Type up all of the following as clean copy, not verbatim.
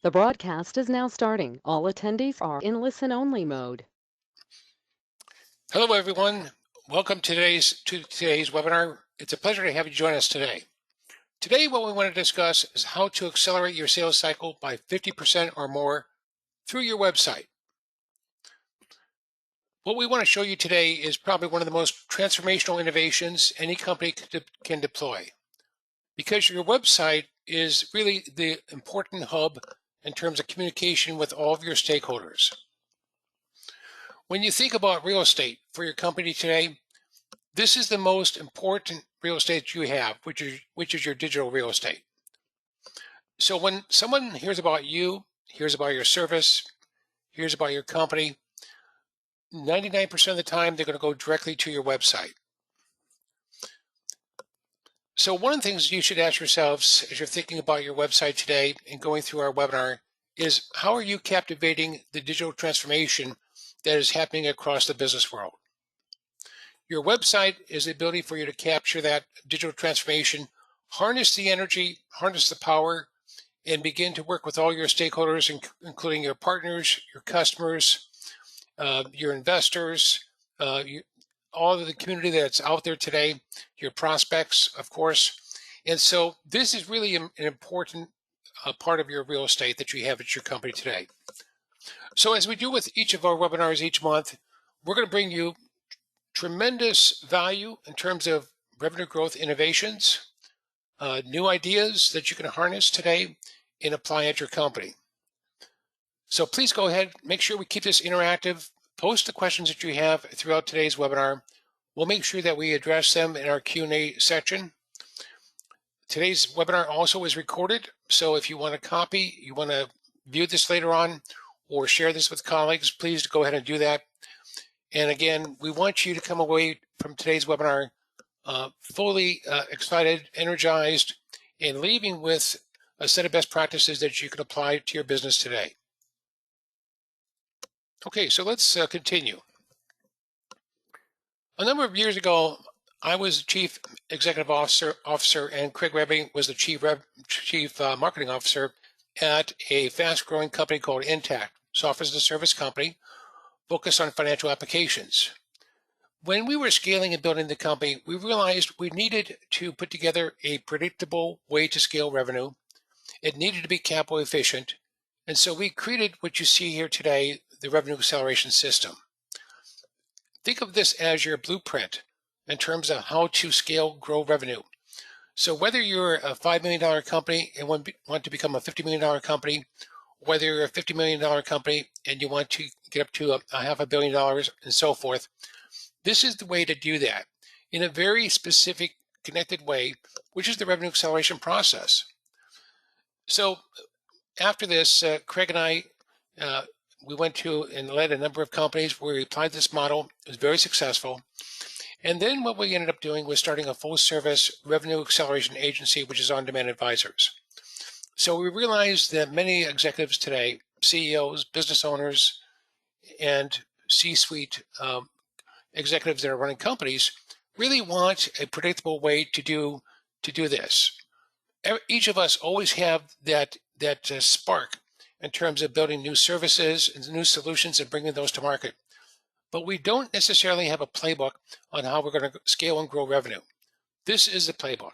The broadcast is now starting. All attendees are in listen-only mode. Hello, everyone. Welcome to today's webinar. It's a pleasure to have you join us today. Today, what we want to discuss is how to accelerate your sales cycle by 50% or more through your website. What we want to show you today is probably one of the most transformational innovations any company can deploy, because your website is really the important hub in terms of communication with all of your stakeholders. When you think about real estate for your company today, this is the most important real estate you have, which is your digital real estate. So when someone hears about you, hears about your service, hears about your company, 99% of the time they're going to go directly to your website. So one of the things you should ask yourselves as you're thinking about your website today and going through our webinar is, how are you captivating the digital transformation that is happening across the business world? Your website is the ability for you to capture that digital transformation, harness the energy, harness the power, and begin to work with all your stakeholders, including your partners, your customers, your investors, all of the community that's out there today, your prospects, of course. And so this is really an important part of your real estate that you have at your company today. So as we do with each of our webinars each month, we're going to bring you tremendous value in terms of revenue growth innovations, new ideas that you can harness today and apply at your company. So please go ahead, make sure we keep this interactive. Post the questions that you have throughout today's webinar. We'll make sure that we address them in our Q&A section. Today's webinar also is recorded, so if you want a copy, you want to view this later on or share this with colleagues, please go ahead and do that. And again, we want you to come away from today's webinar fully excited, energized, and leaving with a set of best practices that you can apply to your business today. Okay, so let's continue. A number of years ago, I was Chief Executive Officer, and Craig Rebbing was the Chief Marketing Officer at a fast-growing company called Intact, software as a service company focused on financial applications. When we were scaling and building the company, we realized we needed to put together a predictable way to scale revenue. It needed to be capital efficient. And so we created what you see here today, the Revenue Acceleration System. Think of this as your blueprint in terms of how to scale, grow revenue. So whether you're a $5 million company and want to become a $50 million company, whether you're a $50 million company and you want to get up to a $500 million and so forth, this is the way to do that in a very specific, connected way, which is the revenue acceleration process. So after this, Craig and I, we went to and led a number of companies where we applied this model. It was very successful. And then what we ended up doing was starting a full-service revenue acceleration agency, which is On Demand Advisors. So we realized that many executives today, CEOs, business owners, and C-suite executives that are running companies, really want a predictable way to do this. Each of us always have that spark in terms of building new services and new solutions and bringing those to market. But we don't necessarily have a playbook on how we're going to scale and grow revenue. This is the playbook.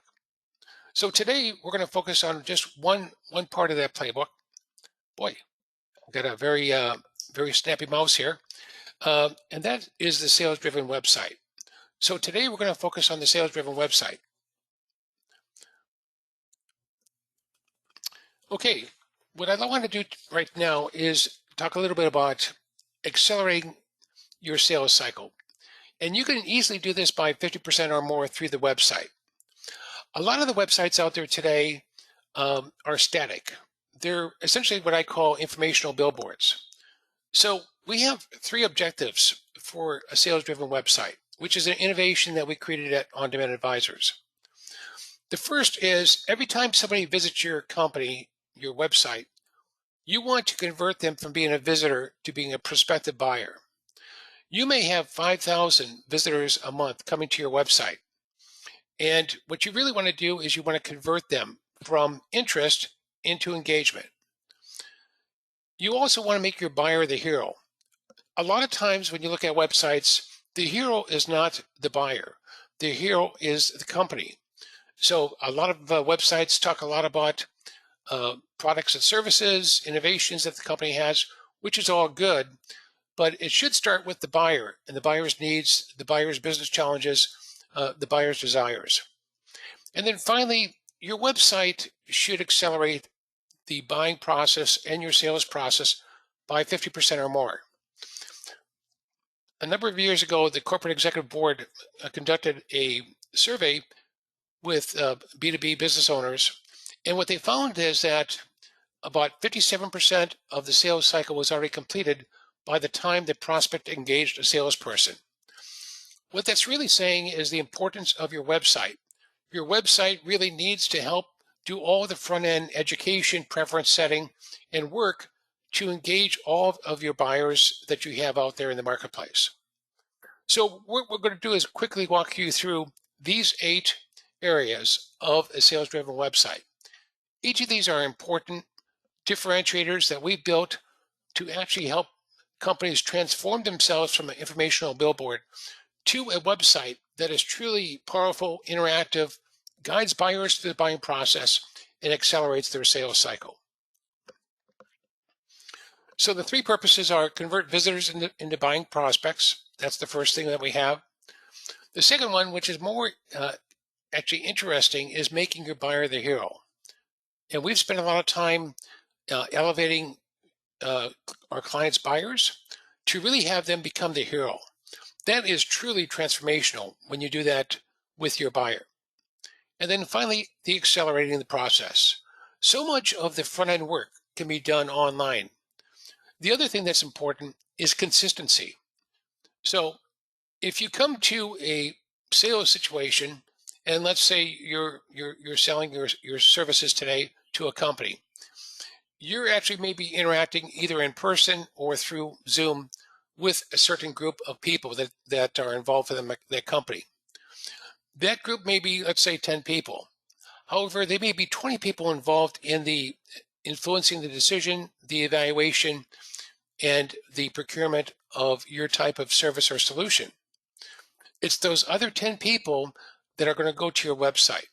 So today we're going to focus on just one part of that playbook. Boy, I've got a very snappy mouse here. And that is the sales-driven website. So today we're going to focus on the sales-driven website. Okay, what I want to do right now is talk a little bit about accelerating your sales cycle. And you can easily do this by 50% or more through the website. A lot of the websites out there today are static. They're essentially what I call informational billboards. So we have three objectives for a sales-driven website, which is an innovation that we created at On Demand Advisors. The first is, every time somebody visits your company, your website, you want to convert them from being a visitor to being a prospective buyer. You may have 5,000 visitors a month coming to your website. And what you really want to do is you want to convert them from interest into engagement. You also want to make your buyer the hero. A lot of times when you look at websites, the hero is not the buyer. The hero is the company. So a lot of websites talk a lot about products and services, innovations that the company has, which is all good, but it should start with the buyer and the buyer's needs, the buyer's business challenges, the buyer's desires. And then finally, your website should accelerate the buying process and your sales process by 50% or more. A number of years ago, the corporate executive board conducted a survey with B2B business owners. And what they found is that about 57% of the sales cycle was already completed by the time the prospect engaged a salesperson. What that's really saying is the importance of your website. Your website really needs to help do all the front end education, preference setting, and work to engage all of your buyers that you have out there in the marketplace. So, what we're going to do is quickly walk you through these 8 areas of a sales driven website. Each of these are important differentiators that we built to actually help companies transform themselves from an informational billboard to a website that is truly powerful, interactive, guides buyers through the buying process, and accelerates their sales cycle. So the 3 purposes are convert visitors into buying prospects. That's the first thing that we have. The second one, which is more actually interesting, is making your buyer the hero. And we've spent a lot of time elevating our clients' buyers to really have them become the hero. That is truly transformational when you do that with your buyer. And then finally, the accelerating the process. So much of the front end work can be done online. The other thing that's important is consistency. So if you come to a sales situation, and let's say you're selling your services today to a company, you're actually maybe interacting either in person or through Zoom with a certain group of people that are involved in that company. That group may be, let's say, 10 people. However, there may be 20 people involved in the influencing the decision, the evaluation, and the procurement of your type of service or solution. It's those other 10 people that are going to go to your website.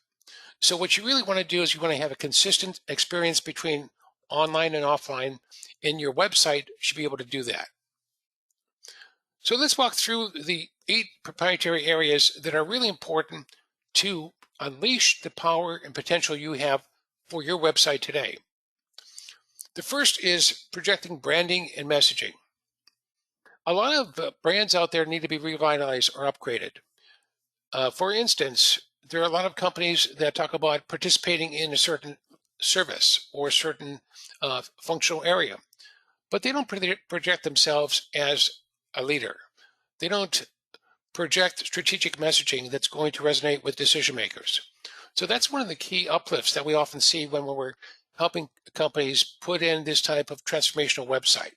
So what you really want to do is you want to have a consistent experience between online and offline, and your website should be able to do that. So let's walk through the 8 proprietary areas that are really important to unleash the power and potential you have for your website today. The first is projecting branding and messaging. A lot of brands out there need to be revitalized or upgraded. For instance, there are a lot of companies that talk about participating in a certain service or a certain functional area, but they don't project themselves as a leader. They don't project strategic messaging that's going to resonate with decision makers. So that's one of the key uplifts that we often see when we're helping companies put in this type of transformational website.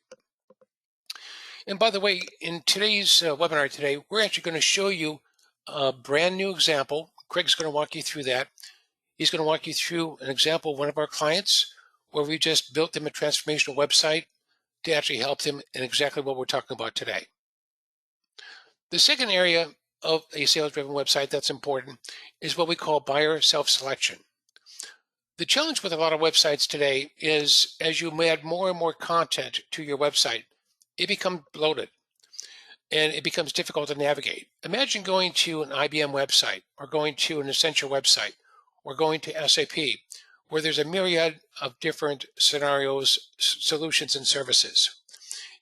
And by the way, in today's webinar today, we're actually going to show you a brand new example. Craig's going to walk you through that. He's going to walk you through an example of one of our clients where we just built them a transformational website to actually help them in exactly what we're talking about today. The second area of a sales-driven website that's important is what we call buyer self-selection. The challenge with a lot of websites today is as you add more and more content to your website, it becomes bloated and it becomes difficult to navigate. Imagine going to an IBM website or going to an Accenture website or going to SAP where there's a myriad of different scenarios, solutions, and services.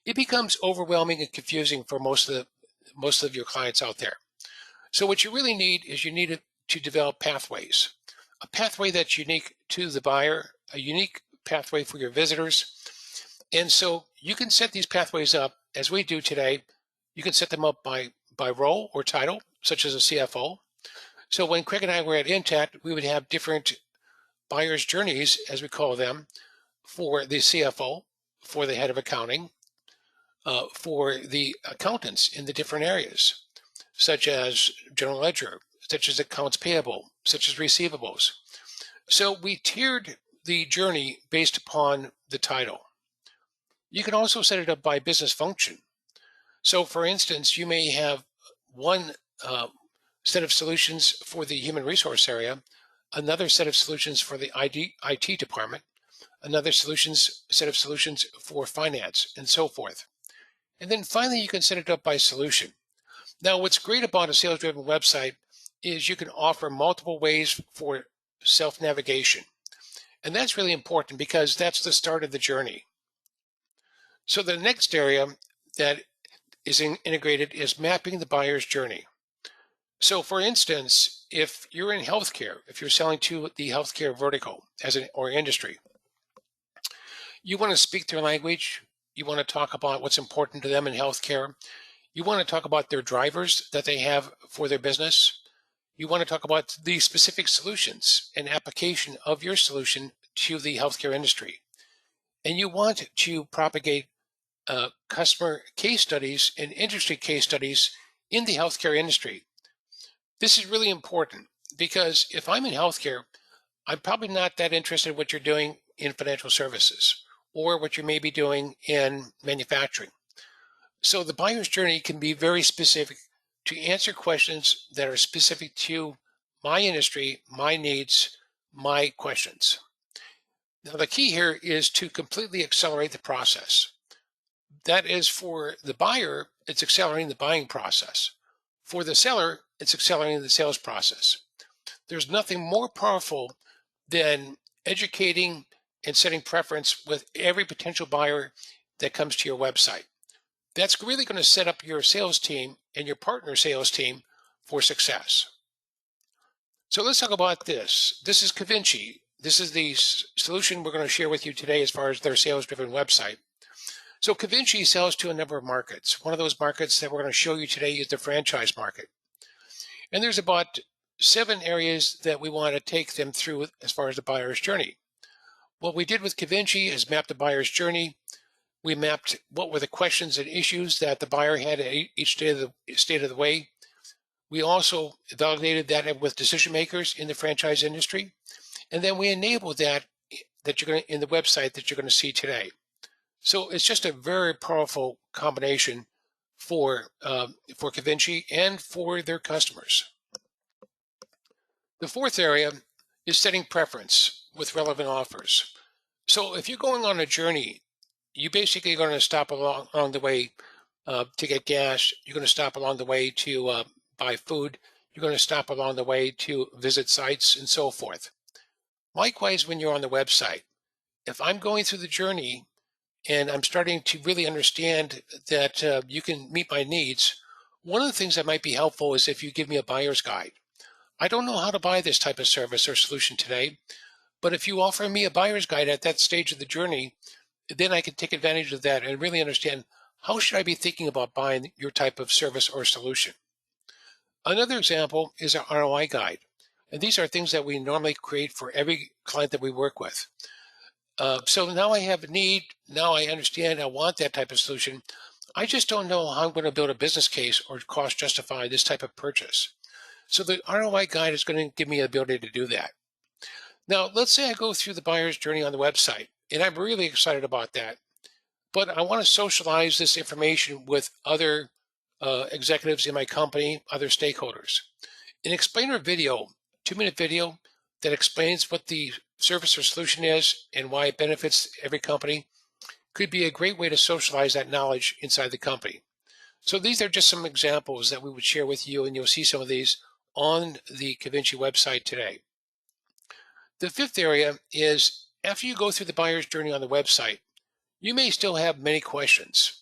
It becomes overwhelming and confusing for most of your clients out there. So what you really need is you need to develop pathways, a pathway that's unique to the buyer, a unique pathway for your visitors. And so you can set these pathways up as we do today. You can set them up by role or title, such as a CFO. So when Craig and I were at Intact, we would have different buyer's journeys, as we call them, for the CFO, for the head of accounting, for the accountants in the different areas, such as general ledger, such as accounts payable, such as receivables. So we tiered the journey based upon the title. You can also set it up by business function. So, for instance, you may have one uh, set of solutions for the human resource area, another set of solutions for the IT department, another set of solutions for finance, and so forth. And then finally, you can set it up by solution. Now, what's great about a sales driven website is you can offer multiple ways for self navigation. And that's really important because that's the start of the journey. So, the next area that is integrated is mapping the buyer's journey. So, for instance, if you're in healthcare, if you're selling to the healthcare vertical as an or industry, you want to speak their language. You want to talk about what's important to them in healthcare. You want to talk about their drivers that they have for their business. You want to talk about the specific solutions and application of your solution to the healthcare industry. And you want to propagate customer case studies and industry case studies in the healthcare industry. This is really important because if I'm in healthcare, I'm probably not that interested in what you're doing in financial services or what you may be doing in manufacturing. So the buyer's journey can be very specific to answer questions that are specific to my industry, my needs, my questions. Now, the key here is to completely accelerate the process. That is, for the buyer, it's accelerating the buying process. For the seller, it's accelerating the sales process. There's nothing more powerful than educating and setting preference with every potential buyer that comes to your website. That's really going to set up your sales team and your partner sales team for success. So let's talk about this. This is Cavinci. This is the solution we're going to share with you today as far as their sales driven website. So Cavinci sells to a number of markets. One of those markets that we're going to show you today is the franchise market. And there's about 7 areas that we want to take them through as far as the buyer's journey. What we did with Cavinci is map the buyer's journey. We mapped what were the questions and issues that the buyer had at each state of the way. We also validated that with decision makers in the franchise industry. And then we enabled that you're going to, in the website that you're going to see today. So it's just a very powerful combination for Cavinci and for their customers. The fourth area is setting preference with relevant offers. So if you're going on a journey, you basically are going to stop along the way to get gas. You're going to stop along the way to buy food. You're going to stop along the way to visit sites and so forth. Likewise, when you're on the website, if I'm going through the journey and I'm starting to really understand that you can meet my needs, one of the things that might be helpful is if you give me a buyer's guide. I don't know how to buy this type of service or solution today, but if you offer me a buyer's guide at that stage of the journey, then I can take advantage of that and really understand how should I be thinking about buying your type of service or solution. Another example is our ROI guide. And these are things that we normally create for every client that we work with. So now I have a need. Now I understand I want that type of solution. I just don't know how I'm going to build a business case or cost justify this type of purchase. So the ROI guide is going to give me the ability to do that. Now, let's say I go through the buyer's journey on the website, and I'm really excited about that. But I want to socialize this information with other executives in my company, other stakeholders. An explainer video, 2-minute video that explains what the service or solution is and why it benefits every company could be a great way to socialize that knowledge inside the company. So these are just some examples that we would share with you, and you'll see some of these on the Cavinci website today. The fifth area is after you go through the buyer's journey on the website, you may still have many questions.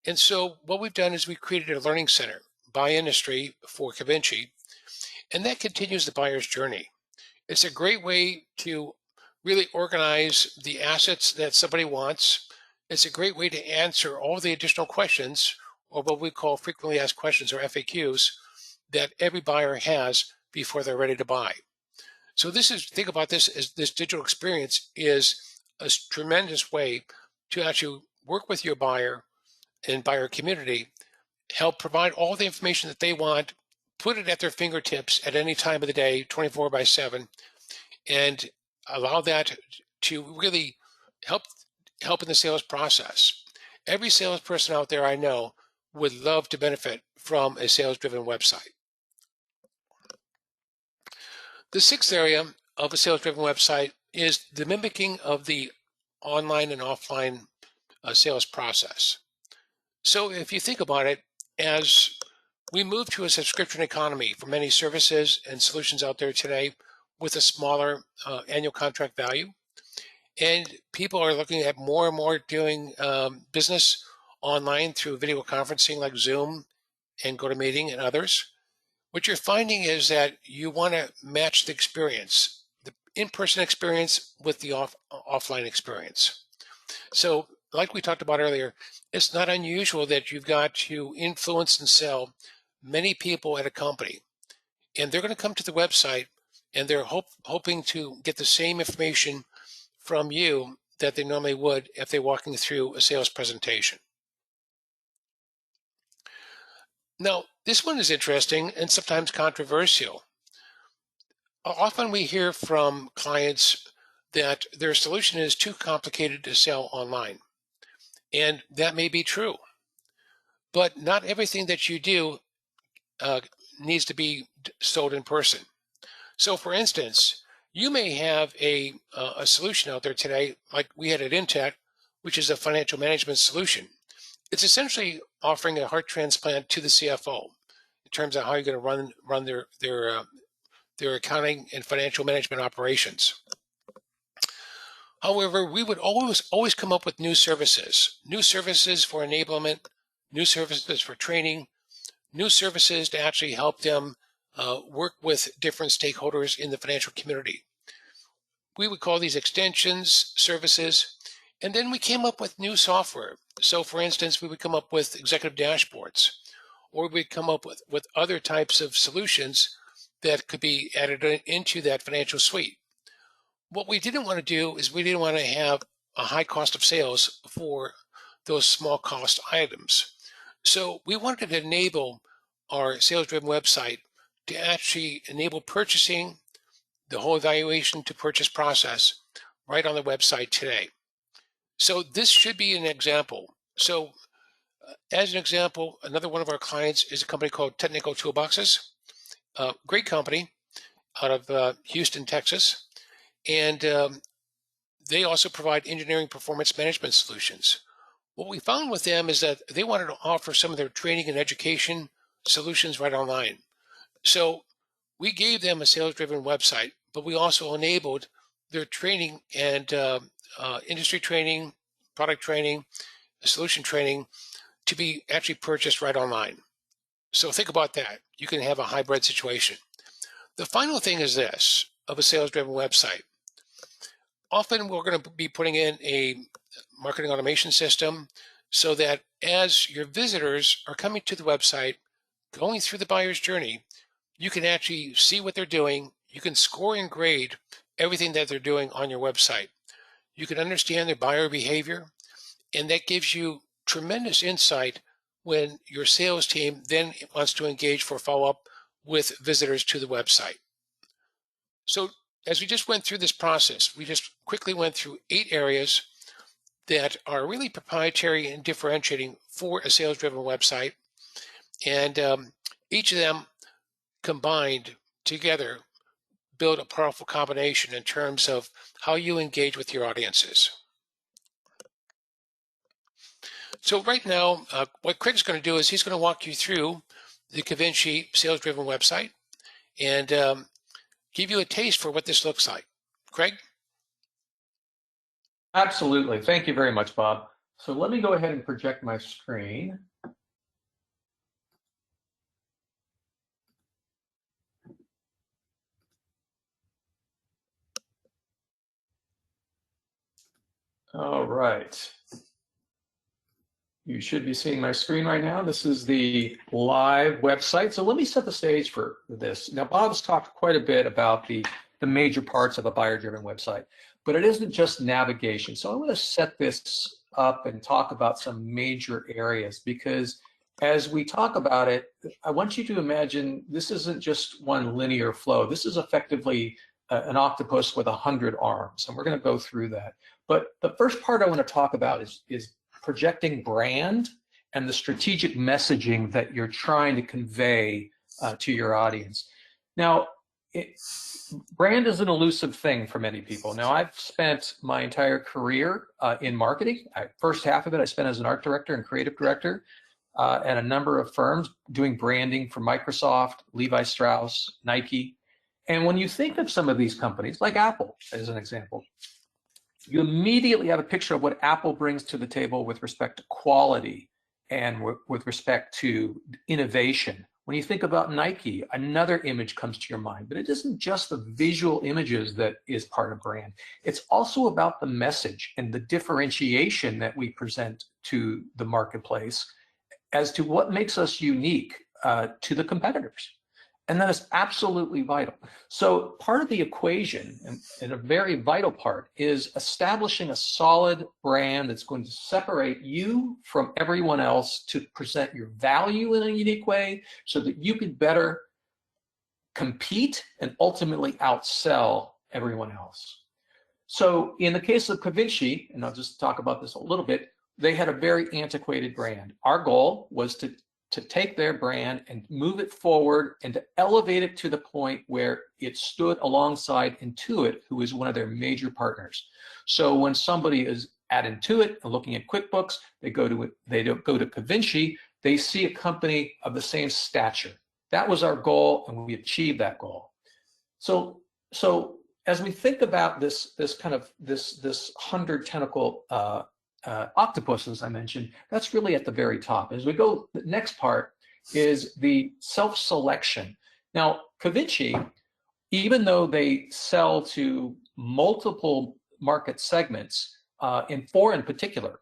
And so what we've done is we've created a learning center by industry for Cavinci, and that continues the buyer's journey. It's a great way to really organize the assets that somebody wants. It's a great way to answer all the additional questions, or what we call frequently asked questions, or FAQs, that every buyer has before they're ready to buy. So think about this as this digital experience is a tremendous way to actually work with your buyer and buyer community, help provide all the information that they want, put it at their fingertips at any time of the day, 24/7, and allow that to really help in the sales process. Every salesperson out there I know would love to benefit from a sales-driven website. The sixth area of a sales-driven website is the mimicking of the online and offline sales process. So if you think about it, as we move to a subscription economy for many services and solutions out there today with a smaller annual contract value, and people are looking at more and more doing business online through video conferencing like Zoom and GoToMeeting and others. What you're finding is that you want to match the experience, the in-person experience with the offline experience. So like we talked about earlier, it's not unusual that you've got to influence and sell many people at a company, and they're going to come to the website and they're hoping to get the same information from you that they normally would if they're walking through a sales presentation. Now, this one is interesting and sometimes controversial. Often we hear from clients that their solution is too complicated to sell online. And that may be true. But not everything that you do needs to be sold in person. So, for instance, you may have a solution out there today, like we had at Intech, which is a financial management solution. It's essentially offering a heart transplant to the CFO in terms of how you're going to run their accounting and financial management operations. However, we would always come up with new services for enablement, new services for training, new services to actually help them work with different stakeholders in the financial community. We would call these extensions, services, and then we came up with new software. So for instance, we would come up with executive dashboards, or we'd come up with other types of solutions that could be added into that financial suite. What we didn't want to do is we didn't want to have a high cost of sales for those small cost items. So we wanted to enable our sales-driven website to actually enable purchasing, the whole evaluation to purchase process right on the website today. So this should be an example. So as an example, another one of our clients is a company called Technical Toolboxes, a great company out of Houston, Texas. And they also provide engineering performance management solutions. What we found with them is that they wanted to offer some of their training and education solutions right online. So we gave them a sales-driven website, but we also enabled their training and industry training, product training, solution training to be actually purchased right online. So think about that. You can have a hybrid situation. The final thing is this of a sales-driven website. Often we're going to be putting in a marketing automation system so that as your visitors are coming to the website, going through the buyer's journey, you can actually see what they're doing. You can score and grade everything that they're doing on your website. You can understand their buyer behavior, and that gives you tremendous insight when your sales team then wants to engage for follow-up with visitors to the website. So as we just went through this process, we just quickly went through 8 areas that are really proprietary and differentiating for a sales-driven website. And each of them combined together build a powerful combination in terms of how you engage with your audiences. So right now, what Craig's going to do is he's going to walk you through the DaVinci sales-driven website and give you a taste for what this looks like. Craig? Absolutely. Thank you very much, Bob. So let me go ahead and project my screen. All right. You should be seeing my screen right now. This is the live website. So let me set the stage for this. Now, Bob's talked quite a bit about the major parts of a buyer-driven website, but it isn't just navigation. So I want to set this up and talk about some major areas, because as we talk about it, I want you to imagine this isn't just one linear flow. This is effectively an octopus with 100 arms, and we're going to go through that. But the first part I want to talk about is projecting brand and the strategic messaging that you're trying to convey to your audience. Now, brand is an elusive thing for many people. Now, I've spent my entire career in marketing. First half of it I spent as an art director and creative director at a number of firms doing branding for Microsoft, Levi Strauss, Nike. And when you think of some of these companies, like Apple as an example, you immediately have a picture of what Apple brings to the table with respect to quality and with respect to innovation. When you think about Nike, another image comes to your mind, but it isn't just the visual images that is part of brand. It's also about the message and the differentiation that we present to the marketplace as to what makes us unique to the competitors. And that is absolutely vital. So part of the equation, and a very vital part, is establishing a solid brand that's going to separate you from everyone else to present your value in a unique way so that you can better compete and ultimately outsell everyone else. So in the case of Cavinci, and I'll just talk about this a little bit, they had a very antiquated brand. Our goal was to take their brand and move it forward and to elevate it to the point where it stood alongside Intuit, who is one of their major partners. So when somebody is at Intuit and looking at QuickBooks, they don't go to Cavinci, they see a company of the same stature. That was our goal, and we achieved that goal. So as we think about this 100-tentacle octopus, as I mentioned, that's really at the very top. As we go, the next part is the self-selection. Now, Cavinci, even though they sell to multiple market segments, in four in particular,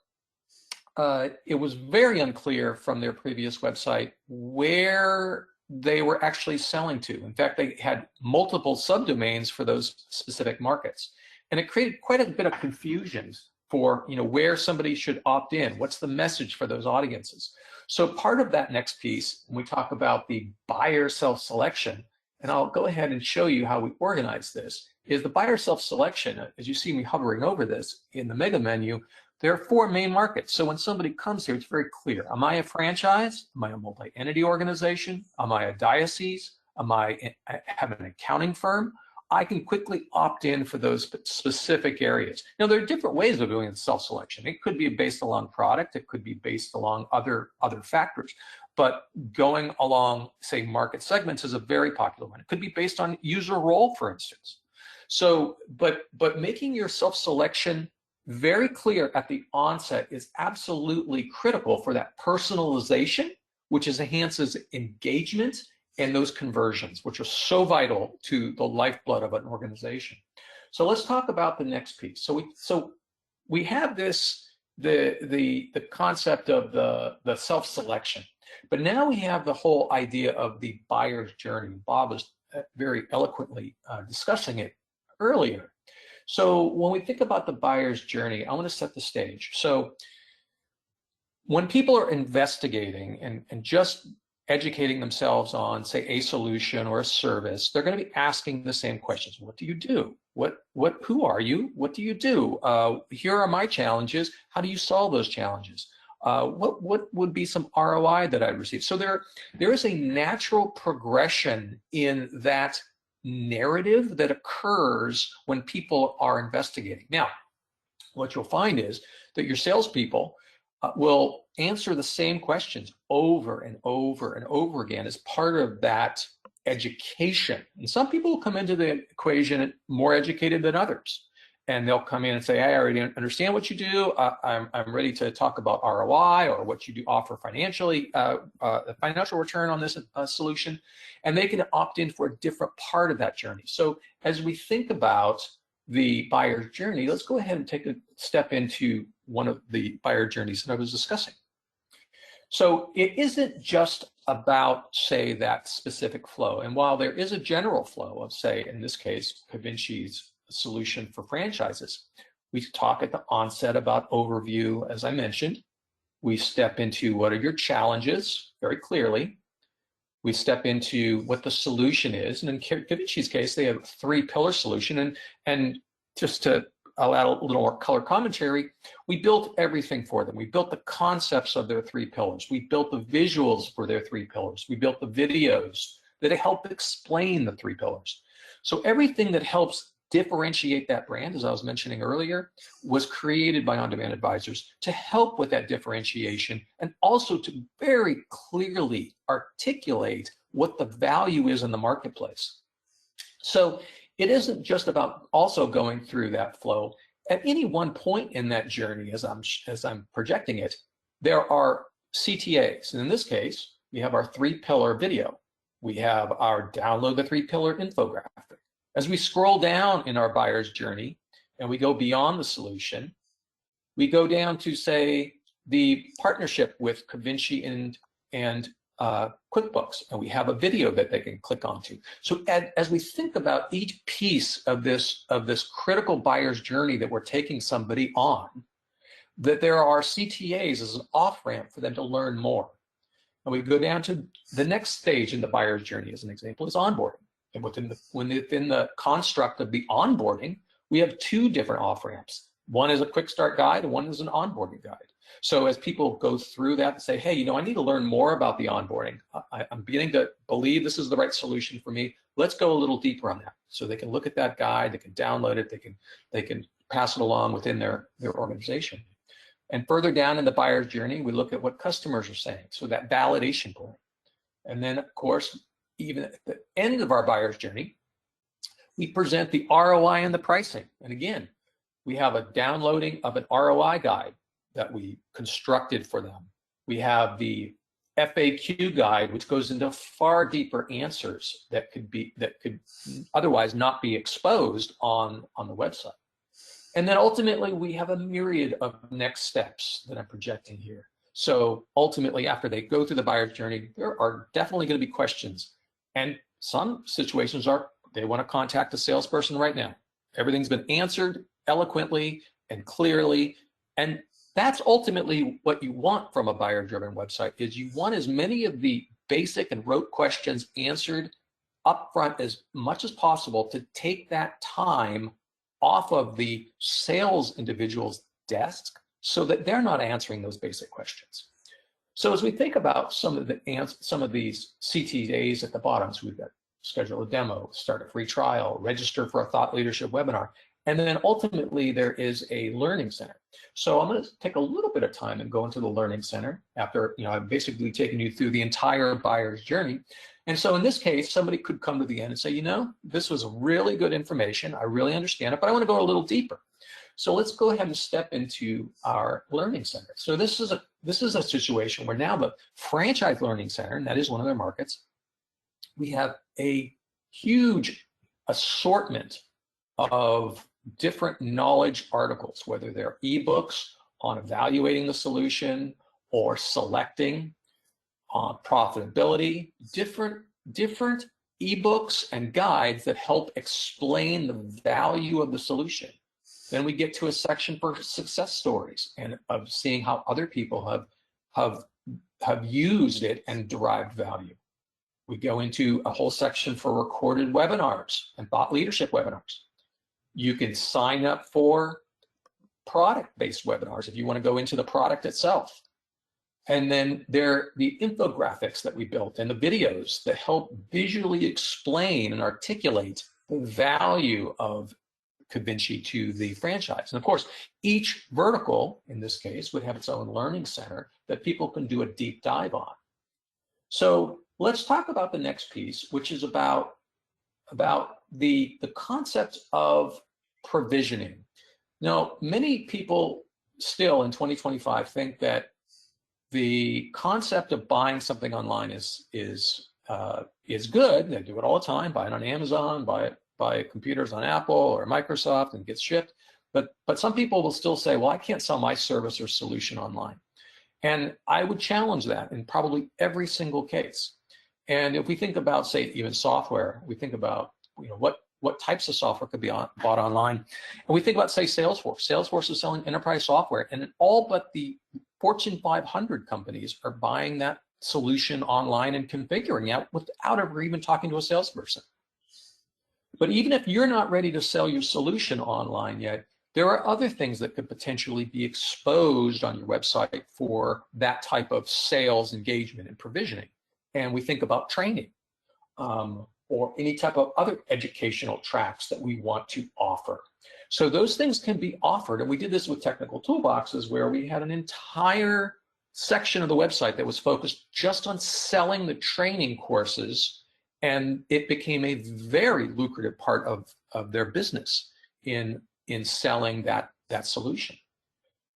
it was very unclear from their previous website where they were actually selling to. In fact, they had multiple subdomains for those specific markets. And it created quite a bit of confusion for where somebody should opt in. What's the message for those audiences? So part of that next piece, when we talk about the buyer self-selection, and I'll go ahead and show you how we organize this, is the buyer self-selection. As you see me hovering over this in the mega menu, there are four main markets. So when somebody comes here, it's very clear. Am I a franchise? Am I a multi-entity organization? Am I a diocese? Am I have an accounting firm? I can quickly opt in for those specific areas. Now, there are different ways of doing self-selection. It could be based along product. It could be based along other factors. But going along, say, market segments is a very popular one. It could be based on user role, for instance. So, but making your self-selection very clear at the onset is absolutely critical for that personalization, which enhances engagement and those conversions, which are so vital to the lifeblood of an organization. So let's talk about the next piece. So we have the concept of the self-selection, but now we have the whole idea of the buyer's journey. Bob was very eloquently discussing it earlier. So when we think about the buyer's journey, I want to set the stage. So when people are investigating and just educating themselves on, say, a solution or a service, they're going to be asking the same questions. What do you do? Who are you? What do you do? Here are my challenges. How do you solve those challenges? What would be some ROI that I'd receive? So there is a natural progression in that narrative that occurs when people are investigating. Now, what you'll find is that your salespeople will answer the same questions over and over and over again as part of that education. And some people will come into the equation more educated than others. And they'll come in and say, I already understand what you do. I'm ready to talk about ROI or what you do offer financially, the financial return on this solution. And they can opt in for a different part of that journey. So as we think about the buyer's journey, let's go ahead and take a step into one of the buyer journeys that I was discussing. So it isn't just about, say, that specific flow. And while there is a general flow of, say, in this case, Cavinci's solution for franchises, we talk at the onset about overview, as I mentioned. We step into what are your challenges very clearly. We step into what the solution is. And in Cavinci's case, they have a 3-pillar solution. And just to I'll add a little more color commentary. We built everything for them. We built the concepts of their 3 pillars. We built the visuals for their 3 pillars. We built the videos that help explain the 3 pillars. So everything that helps differentiate that brand, as I was mentioning earlier, was created by On-Demand Advisors to help with that differentiation and also to very clearly articulate what the value is in the marketplace. So it isn't just about also going through that flow. At any one point in that journey, as I'm projecting it, there are CTAs. And in this case, we have our 3-pillar video. We have our download the 3-pillar infographic. As we scroll down in our buyer's journey and we go beyond the solution, we go down to, say, the partnership with Covinci and QuickBooks, and we have a video that they can click onto. So as we think about each piece of this critical buyer's journey that we're taking somebody on, that there are CTAs as an off-ramp for them to learn more. And we go down to the next stage in the buyer's journey, as an example, is onboarding. And within the construct of the onboarding, we have 2 different off-ramps. One is a quick start guide, and one is an onboarding guide. So as people go through that and say, hey, you know, I need to learn more about the onboarding. I'm beginning to believe this is the right solution for me. Let's go a little deeper on that. So they can look at that guide, they can download it, they can pass it along within their organization. And further down in the buyer's journey, we look at what customers are saying. So that validation point. And then, of course, even at the end of our buyer's journey, we present the ROI and the pricing. And again, we have a downloading of an ROI guide that we constructed for them. We have the FAQ guide, which goes into far deeper answers that could otherwise not be exposed on the website. And then ultimately, we have a myriad of next steps that I'm projecting here. So ultimately, after they go through the buyer's journey, there are definitely going to be questions. And some situations are, they want to contact a salesperson right now. Everything's been answered eloquently and clearly. And that's ultimately what you want from a buyer-driven website, is you want as many of the basic and rote questions answered upfront as much as possible to take that time off of the sales individual's desk so that they're not answering those basic questions. So as we think about some of these CTAs at the bottom, so we've got schedule a demo, start a free trial, register for a thought leadership webinar, and then ultimately there is a learning center. So I'm going to take a little bit of time and go into the learning center after, you know, I've basically taken you through the entire buyer's journey. And so in this case, somebody could come to the end and say, you know, this was really good information. I really understand it, but I want to go a little deeper. So let's go ahead and step into our learning center. So this is a situation where now the franchise learning center, and that is one of their markets, we have a huge assortment of different knowledge articles, whether they're ebooks on evaluating the solution or selecting on profitability, different ebooks and guides that help explain the value of the solution. Then we get to a section for success stories and of seeing how other people have used it and derived value. We go into a whole section for recorded webinars and thought leadership webinars. You can sign up for product-based webinars if you want to go into the product itself. And then there are the infographics that we built and the videos that help visually explain and articulate the value of Covinci to the franchise. And of course, each vertical, in this case, would have its own learning center that people can do a deep dive on. So let's talk about the next piece, which is about the concept of provisioning. Now, many people still in 2025 think that the concept of buying something online is good. They do it all the time. Buy it on Amazon, buy computers on Apple or Microsoft and get shipped. But some people will still say, well, I can't sell my service or solution online. And I would challenge that in probably every single case. And if we think about, say, even software, we think about, you know, what types of software could be bought online. And we think about, say, Salesforce. Salesforce is selling enterprise software, and all but the Fortune 500 companies are buying that solution online and configuring it without ever even talking to a salesperson. But even if you're not ready to sell your solution online yet, there are other things that could potentially be exposed on your website for that type of sales engagement and provisioning. And we think about training or any type of other educational tracks that we want to offer. So those things can be offered. And we did this with technical toolboxes where we had an entire section of the website that was focused just on selling the training courses. And it became a very lucrative part of their business in selling that solution.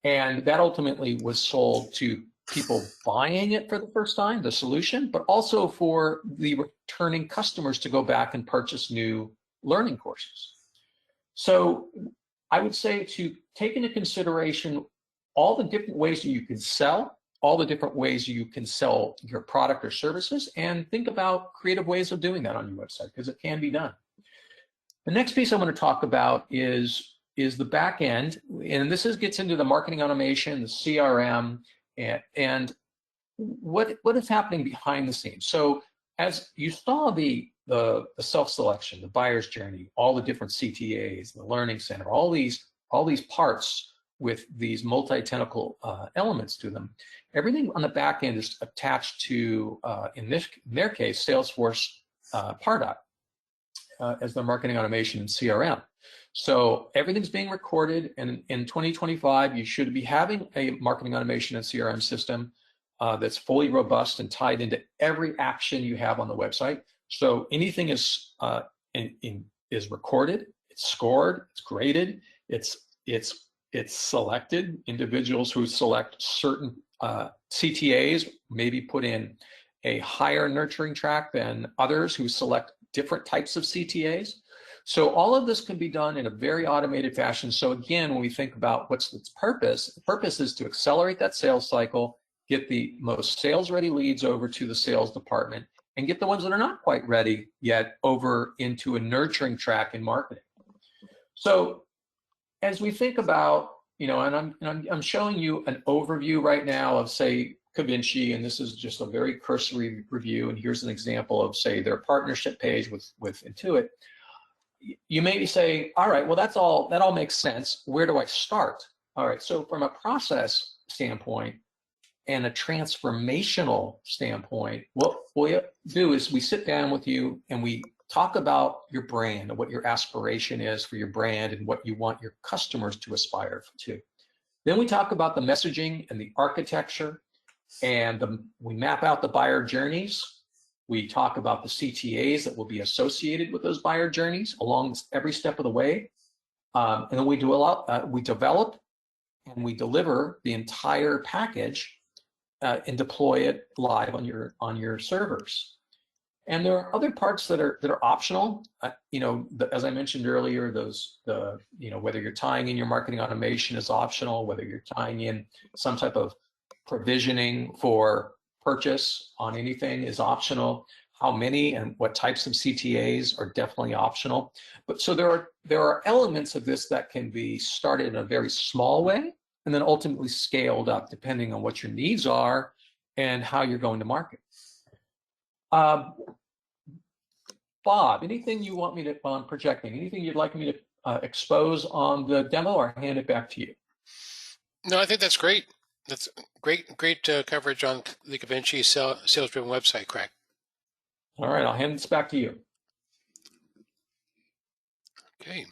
And that ultimately was sold to people buying it for the first time, the solution, but also for the returning customers to go back and purchase new learning courses. So I would say to take into consideration all the different ways that you can sell, all the different ways you can sell your product or services, and think about creative ways of doing that on your website, because it can be done. The next piece I want to talk about is the back end, and this gets into the marketing automation, the CRM, and what is happening behind the scenes. So as you saw the self-selection, the buyer's journey, all the different CTAs, the learning center, all these parts with these multi-tentacle elements to them, everything on the back end is attached to, in their case, Salesforce Pardot as their marketing automation and CRM. So everything's being recorded, and in 2025, you should be having a marketing automation and CRM system that's fully robust and tied into every action you have on the website. So anything is recorded, it's scored, it's graded, it's selected. Individuals who select certain CTAs maybe put in a higher nurturing track than others who select different types of CTAs. So all of this can be done in a very automated fashion. So again, when we think about what's its purpose, the purpose is to accelerate that sales cycle, get the most sales-ready leads over to the sales department, and get the ones that are not quite ready yet over into a nurturing track in marketing. So as we think about, and I'm showing you an overview right now of, say, DaVinci, and this is just a very cursory review, and here's an example of, say, their partnership page with Intuit. You maybe say, all right, well, that all makes sense. Where do I start? All right, so from a process standpoint and a transformational standpoint, what we do is we sit down with you and we talk about your brand and what your aspiration is for your brand and what you want your customers to aspire to. Then we talk about the messaging and the architecture, and we map out the buyer journeys. We talk about the CTAs that will be associated with those buyer journeys along every step of the way. And then we develop and we deliver the entire package and deploy it live on your servers. And there are other parts that are optional. As I mentioned earlier, whether you're tying in your marketing automation is optional, whether you're tying in some type of provisioning for purchase on anything is optional. How many and what types of CTAs are definitely optional. But so there are elements of this that can be started in a very small way and then ultimately scaled up depending on what your needs are and how you're going to market. Bob, anything you want me to, while I'm projecting, anything you'd like me to expose on the demo, or hand it back to you? No, I think that's great. That's great coverage on the DaVinci sales-driven website, Craig. All right, I'll hand this back to you. Okay.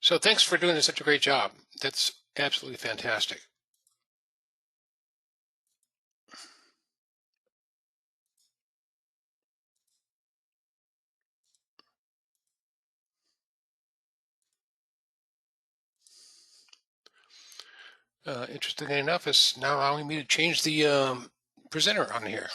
So thanks for doing such a great job. That's absolutely fantastic. Interestingly enough, it's now allowing me to change the presenter on here.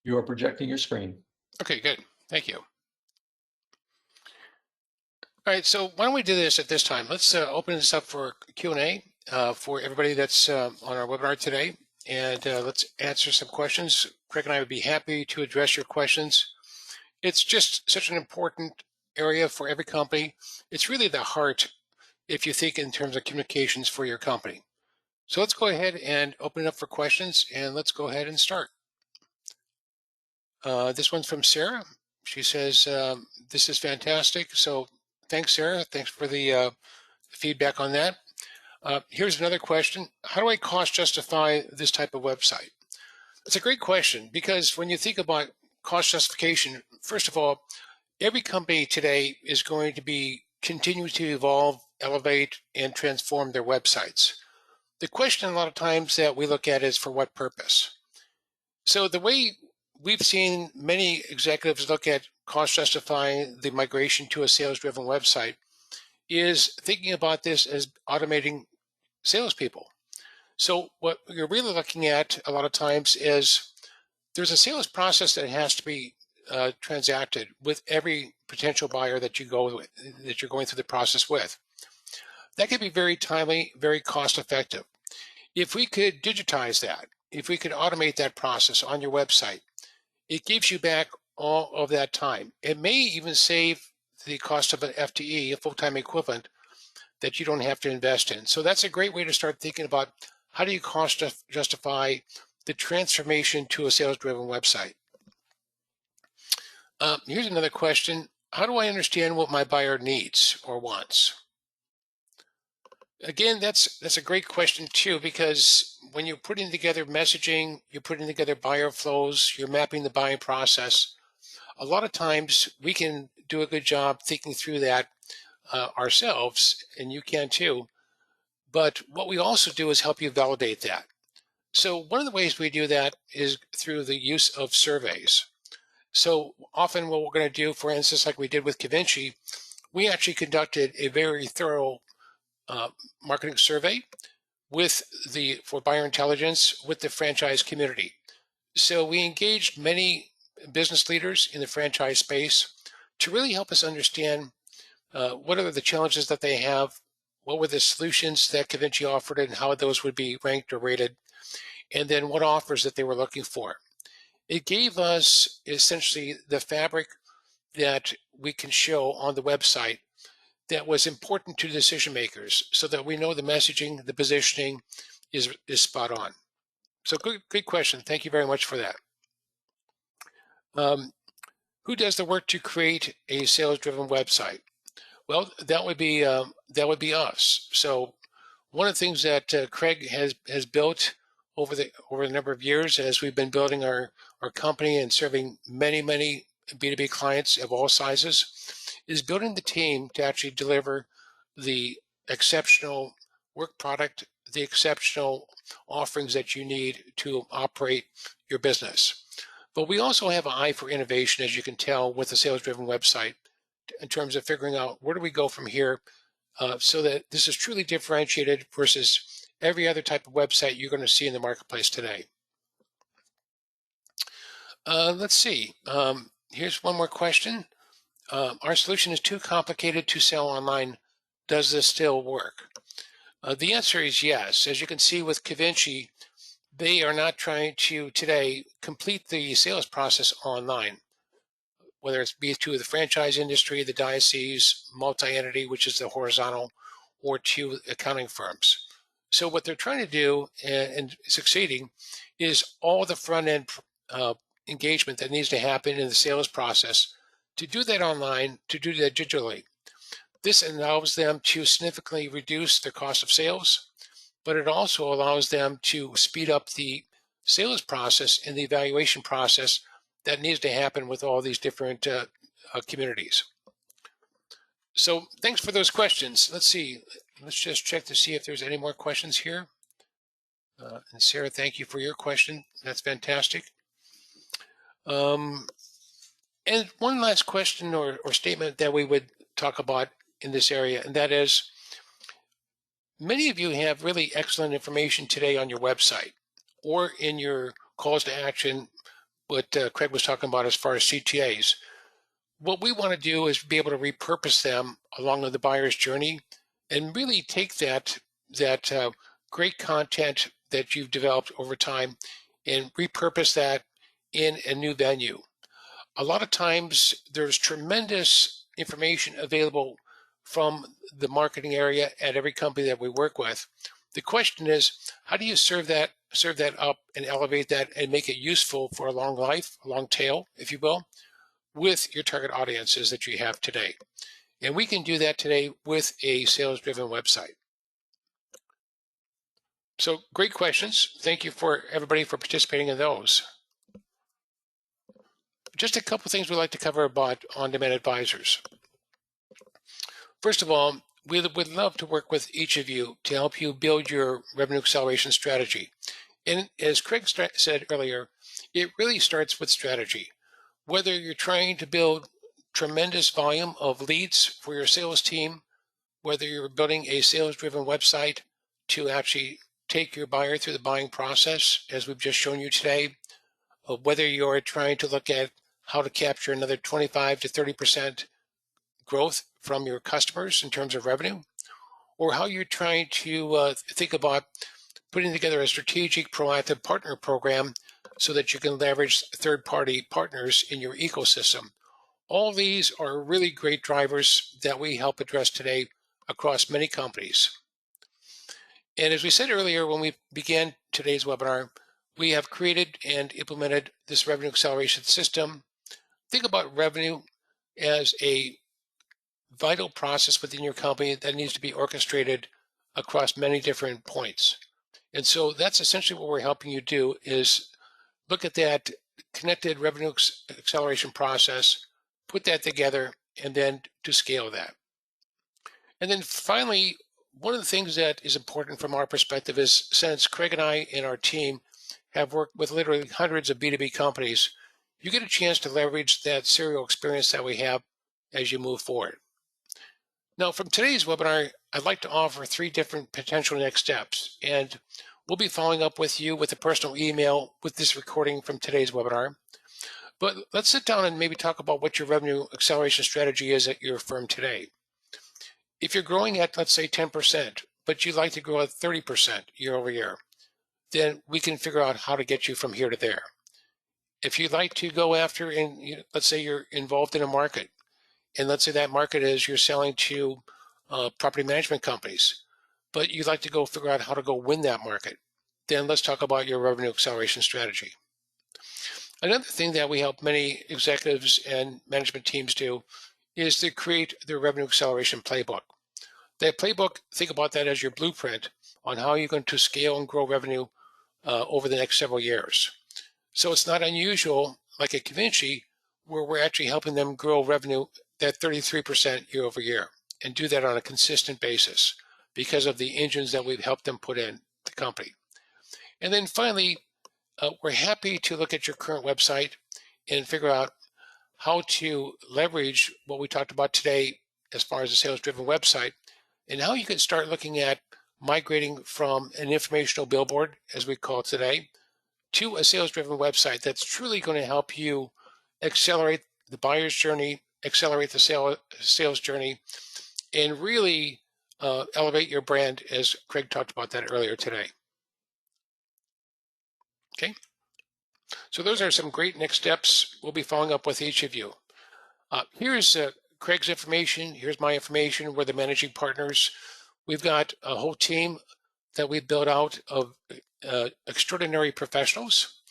You are projecting your screen. Okay, good. Thank you. All right, so why don't we do this at this time? Let's open this up for Q&A for everybody that's on our webinar today, and let's answer some questions. Craig and I would be happy to address your questions. It's just such an important area for every company. It's really the heart if you think in terms of communications for your company. So let's go ahead and open it up for questions, and let's go ahead and start. This one's from Sarah. She says, this is fantastic. So thanks, Sarah. Thanks for the feedback on that. Here's another question. How do I cost justify this type of website? It's a great question, because when you think about cost justification, first of all, every company today is going to be continue to evolve, elevate, and transform their websites. The question a lot of times that we look at is for what purpose? So the way we've seen many executives look at cost justifying the migration to a sales-driven website is thinking about this as automating salespeople. So what you're really looking at a lot of times is there's a sales process that has to be transacted with every potential buyer that you're going through the process with. That can be very timely, very cost effective. If we could digitize that, if we could automate that process on your website, it gives you back all of that time. It may even save the cost of an FTE, a full-time equivalent, that you don't have to invest in. So that's a great way to start thinking about how do you cost justify the transformation to a sales-driven website. Here's another question. How do I understand what my buyer needs or wants? Again, that's a great question too, because when you're putting together messaging, you're putting together buyer flows, you're mapping the buying process, a lot of times we can do a good job thinking through that ourselves, and you can too. But what we also do is help you validate that. So one of the ways we do that is through the use of surveys. So often what we're going to do, for instance, like we did with Cavinci, we actually conducted a very thorough marketing survey for buyer intelligence with the franchise community. So we engaged many business leaders in the franchise space to really help us understand what are the challenges that they have, what were the solutions that Cavinci offered, and how those would be ranked or rated, and then what offers that they were looking for. It gave us essentially the fabric that we can show on the website that was important to decision makers, so that we know the messaging, the positioning is spot on. So good question. Thank you very much for that. Who does the work to create a sales-driven website? Well, that would be us. So one of the things that Craig has built over the number of years as we've been building our company and serving many B2B clients of all sizes is building the team to actually deliver the exceptional work product, the exceptional offerings that you need to operate your business. But we also have an eye for innovation, as you can tell, with a sales-driven website in terms of figuring out where do we go from here so that this is truly differentiated versus every other type of website you're going to see in the marketplace today. Let's see. Here's one more question. Our solution is too complicated to sell online. Does this still work? The answer is yes. As you can see with Cavinci, they are not trying to today complete the sales process online, whether it's be to the franchise industry, the diocese, multi-entity, which is the horizontal, or to accounting firms. So what they're trying to do and succeeding is all the front end engagement that needs to happen in the sales process, to do that online, to do that digitally. This allows them to significantly reduce their cost of sales, but it also allows them to speed up the sales process and the evaluation process that needs to happen with all these different communities. So thanks for those questions. Let's see. Let's just check to see if there's any more questions here. And Sarah, thank you for your question. That's fantastic. And one last question or statement that we would talk about in this area, and that is, many of you have really excellent information today on your website or in your calls to action, what Craig was talking about as far as CTAs. What we want to do is be able to repurpose them along with the buyer's journey and really take that great content that you've developed over time and repurpose that in a new venue. A lot of times there's tremendous information available from the marketing area at every company that we work with. The question is, how do you serve that up and elevate that and make it useful for a long life, a long tail, if you will, with your target audiences that you have today? And we can do that today with a sales-driven website. So great questions. Thank you for everybody for participating in those. Just a couple things we'd like to cover about on-demand advisors. First of all, we would love to work with each of you to help you build your revenue acceleration strategy. And as Craig said earlier, it really starts with strategy. Whether you're trying to build tremendous volume of leads for your sales team, whether you're building a sales-driven website to actually take your buyer through the buying process, as we've just shown you today, whether you're trying to look at how to capture another 25 to 30% growth from your customers in terms of revenue, or how you're trying to think about putting together a strategic proactive partner program so that you can leverage third-party partners in your ecosystem. All these are really great drivers that we help address today across many companies. And as we said earlier, when we began today's webinar, we have created and implemented this revenue acceleration system. Think about revenue as a vital process within your company that needs to be orchestrated across many different points. And so that's essentially what we're helping you do, is look at that connected revenue acceleration process, put that together, and then to scale that. And then finally, one of the things that is important from our perspective is, since Craig and I and our team have worked with literally hundreds of B2B companies, you get a chance to leverage that serial experience that we have as you move forward. Now, from today's webinar, I'd like to offer 3 different potential next steps, and we'll be following up with you with a personal email with this recording from today's webinar. But let's sit down and maybe talk about what your revenue acceleration strategy is at your firm today. If you're growing at, let's say, 10%, but you'd like to grow at 30% year over year, then we can figure out how to get you from here to there. If you'd like to go after, and let's say you're involved in a market, and let's say that market is you're selling to property management companies, but you'd like to go figure out how to go win that market, then let's talk about your revenue acceleration strategy. Another thing that we help many executives and management teams do is to create their revenue acceleration playbook. That playbook, think about that as your blueprint on how you're going to scale and grow revenue over the next several years. So it's not unusual, like at Convinci, where we're actually helping them grow revenue at 33% year over year, and do that on a consistent basis because of the engines that we've helped them put in the company. And then finally, we're happy to look at your current website and figure out how to leverage what we talked about today as far as a sales-driven website, and how you can start looking at migrating from an informational billboard, as we call it today, to a sales-driven website that's truly going to help you accelerate the buyer's journey, accelerate the sales journey, and really elevate your brand, as Craig talked about that earlier today. Okay, so those are some great next steps. We'll be following up with each of you. Here's Craig's information. Here's my information. We're the managing partners. We've got a whole team that we've built out of extraordinary professionals.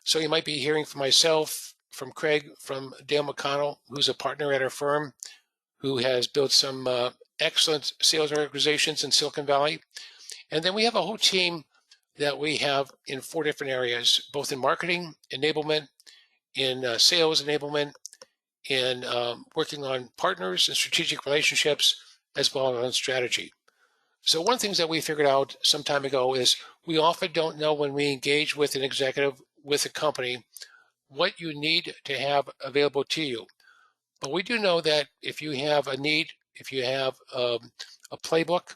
So you might be hearing from myself, from Craig, from Dale McConnell, who's a partner at our firm, who has built some excellent sales organizations in Silicon Valley. And then we have a whole team that we have in 4 different areas, both in marketing, enablement, in sales enablement, in working on partners and strategic relationships, as well as on strategy. So one of the things that we figured out some time ago is we often don't know, when we engage with an executive, with a company, what you need to have available to you. But we do know that if you have a need, if you have a playbook,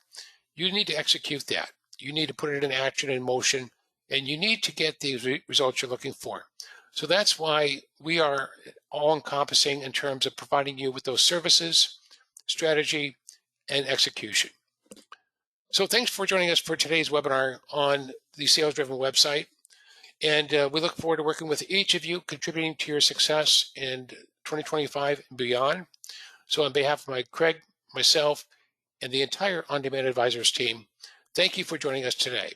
you need to execute that. You need to put it in action, in motion, and you need to get the results you're looking for. So that's why we are all-encompassing in terms of providing you with those services, strategy, and execution. So thanks for joining us for today's webinar on the Sales-Driven website. And we look forward to working with each of you, contributing to your success in 2025 and beyond. So on behalf of Craig, myself, and the entire On Demand Advisors team, thank you for joining us today.